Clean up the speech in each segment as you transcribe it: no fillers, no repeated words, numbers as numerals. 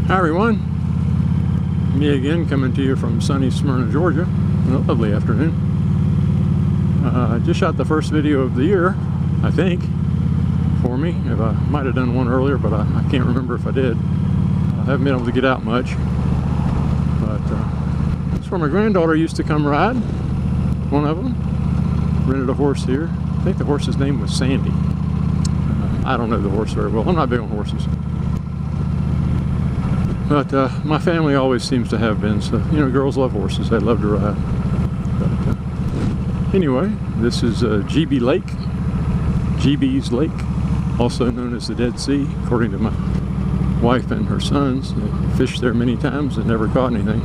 Hi everyone, me again coming to you from sunny Smyrna, Georgia. A lovely afternoon. I just shot the first video of the year, I think, for me. If I might have done one earlier, but I can't remember if I did. I haven't been able to get out much. But it's where my granddaughter used to come ride, one of them. Rented a horse here. I think the horse's name was Sandy. I don't know the horse very well. I'm not big on horses. But my family always seems to have been, so, you know, girls love horses. They love to ride. But anyway, this is GB Lake, GB's Lake, also known as the Dead Sea, according to my wife and her sons. They fished there many times and never caught anything.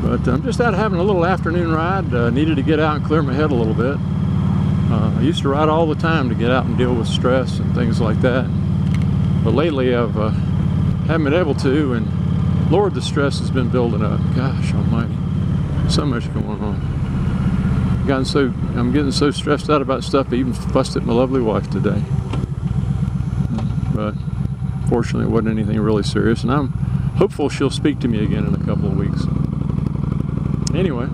But I'm just out having a little afternoon ride. Needed to get out and clear my head a little bit. I used to ride all the time to get out and deal with stress and things like that. But lately I've haven't been able to, and Lord, the stress has been building up. Gosh almighty, so much going on. I'm getting so stressed out about stuff I even fussed at my lovely wife today. But fortunately it wasn't anything really serious, and I'm hopeful she'll speak to me again in a couple of weeks. Anyway,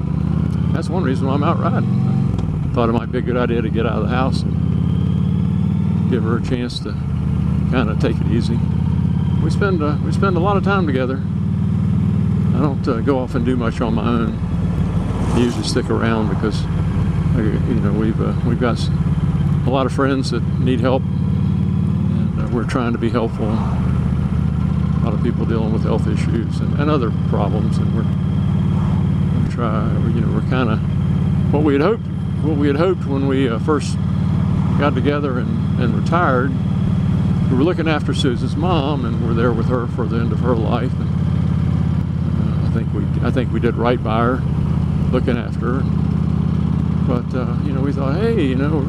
that's one reason why I'm out riding. I thought it might be a good idea to get out of the house and give her a chance to kind of take it easy. We spend a lot of time together. I don't go off and do much on my own. I usually stick around because, you know, we've got a lot of friends that need help, and we're trying to be helpful. A lot of people dealing with health issues and other problems, and we're kind of what we had hoped when we first got together and retired. We were looking after Susan's mom, and we're there with her for the end of her life. And I think we did right by her, looking after her. But you know, we thought, hey, you know,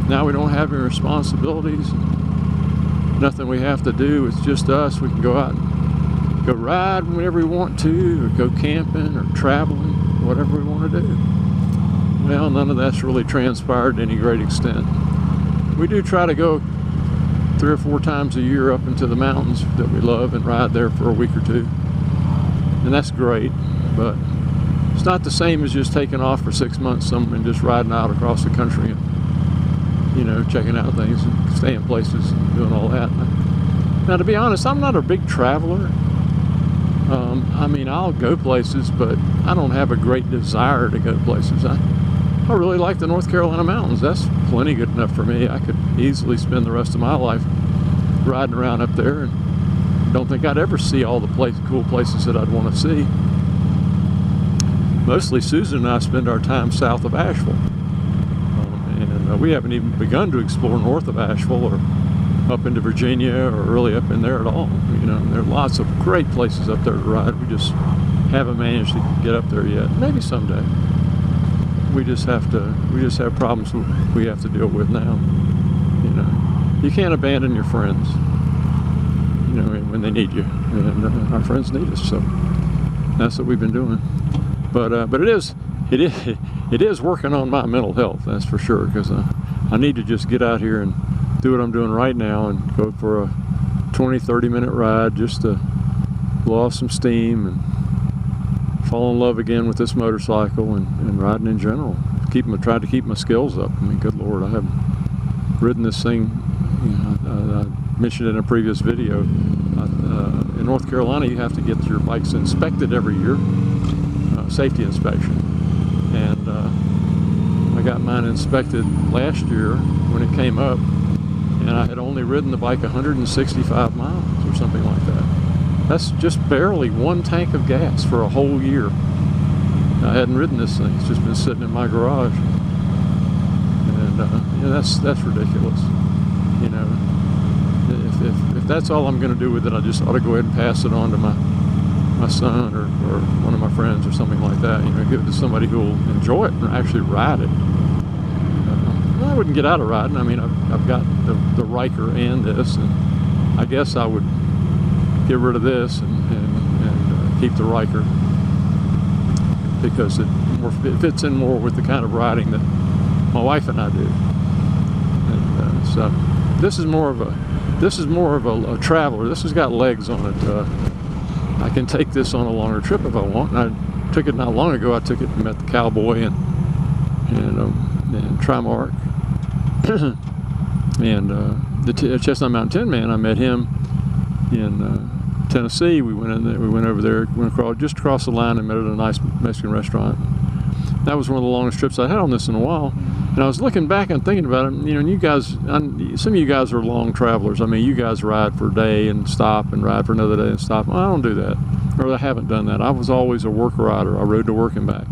now we don't have any responsibilities, nothing we have to do. It's just us. We can go out and go ride whenever we want to, or go camping or traveling, whatever we want to do. Well, none of that's really transpired to any great extent. We do try to go 3 or 4 times a year up into the mountains that we love and ride there for a week or two, and that's great, but it's not the same as just taking off for 6 months and just riding out across the country and, you know, checking out things and staying places and doing all that. Now, to be honest, I'm not a big traveler. I mean, I'll go places, but I don't have a great desire to go places. I really like the North Carolina mountains. That's plenty good enough for me. I could easily spend the rest of my life riding around up there, and don't think I'd ever see all the cool places that I'd want to see. Mostly Susan and I spend our time south of Asheville, and we haven't even begun to explore north of Asheville or up into Virginia or really up in there at all. You know, there are lots of great places up there to ride. We just haven't managed to get up there yet. Maybe someday. We just have problems we have to deal with now. You know, you can't abandon your friends, you know, when they need you, and our friends need us. So that's what we've been doing. But it is working on my mental health, that's for sure, because I need to just get out here and do what I'm doing right now and go for a 20-30 minute ride just to blow off some steam and fall in love again with this motorcycle and riding in general. Tried to keep my skills up. I mean, good Lord, I haven't ridden this thing. You know, I mentioned it in a previous video. In North Carolina, you have to get your bikes inspected every year, safety inspection. And I got mine inspected last year when it came up, and I had only ridden the bike 165 miles or something like that. That's just barely 1 tank of gas for a whole year. I hadn't ridden this thing. It's just been sitting in my garage. And you know, that's ridiculous. You know, if that's all I'm going to do with it, I just ought to go ahead and pass it on to my son or one of my friends or something like that. You know, give it to somebody who will enjoy it and actually ride it. I wouldn't get out of riding. I mean, I've got the Riker and this, and I guess I would get rid of this and keep the Riker, because it fits in more with the kind of riding that my wife and I do. And so this is more of a This is more of a traveler. This has got legs on it. I can take this on a longer trip if I want. I took it not long ago. I took it and met the cowboy and Trimark and the Chestnut Mountain Tin Man. I met him in Tennessee. We went in there. We went over there. Went just across the line and met at a nice Mexican restaurant. That was one of the longest trips I had on this in a while. And I was looking back and thinking about it. You know, and you guys, some of you guys are long travelers. I mean, you guys ride for a day and stop and ride for another day and stop. Well, I don't do that, or I haven't done that. I was always a work rider. I rode to work and back.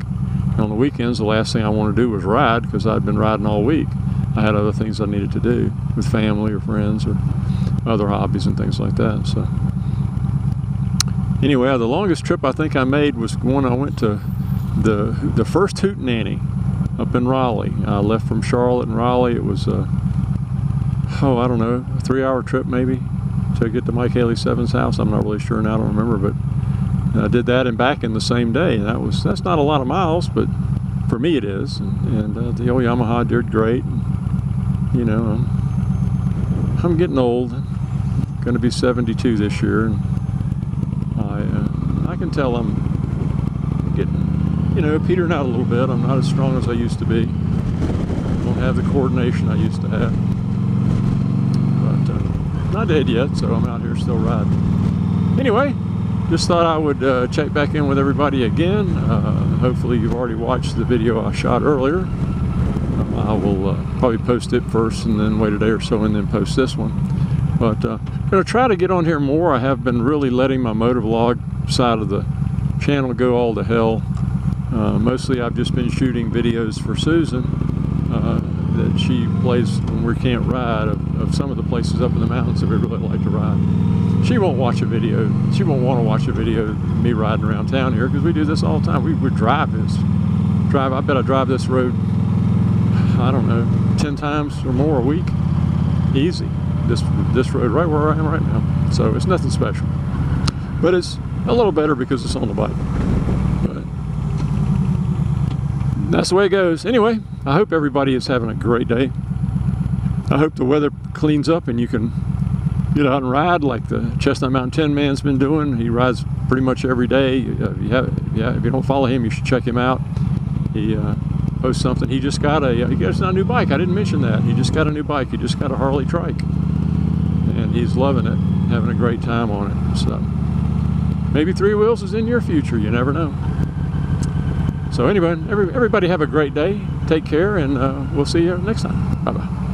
And on the weekends, the last thing I wanted to do was ride because I'd been riding all week. I had other things I needed to do with family or friends or other hobbies and things like that. So anyway, the longest trip I think I made was one I went to the first Hootenanny up in Raleigh. I left from Charlotte and Raleigh. It was I don't know, a 3-hour trip maybe to get to Mike Haley Seven's house. I'm not really sure now, I don't remember, but I did that and back in the same day. And that's not a lot of miles, but for me it is. And the old Yamaha did great. And, you know, I'm getting old. I'm going to be 72 this year, and I can tell I'm getting, you know, petering out a little bit. I'm not as strong as I used to be. I don't have the coordination I used to have. But not dead yet, so I'm out here still riding. Anyway, just thought I would check back in with everybody again. Hopefully you've already watched the video I shot earlier. I will probably post it first and then wait a day or so and then post this one. But I'm going to try to get on here more. I have been really letting my motovlog side of the channel go all to hell. Mostly I've just been shooting videos for Susan that she plays when we can't ride of some of the places up in the mountains that we really like to ride. She won't watch a video. She won't want to watch a video of me riding around town here because we do this all the time. We drive this. I bet I drive this road, I don't know, 10 times or more a week. Easy. This road right where I am right now. So it's nothing special. But it's a little better because it's on the bike. But that's the way it goes. Anyway, I hope everybody is having a great day. I hope the weather cleans up and you can get out and ride like the Chestnut Mountain Tin Man's been doing. He rides pretty much every day. If you don't follow him, you should check him out. He post something. He just got a new bike. I didn't mention that. He just got a new bike. He just got a Harley trike, and he's loving it, having a great time on it. So maybe 3 wheels is in your future. You never know. So anyway, everybody have a great day. Take care, and we'll see you next time. Bye bye.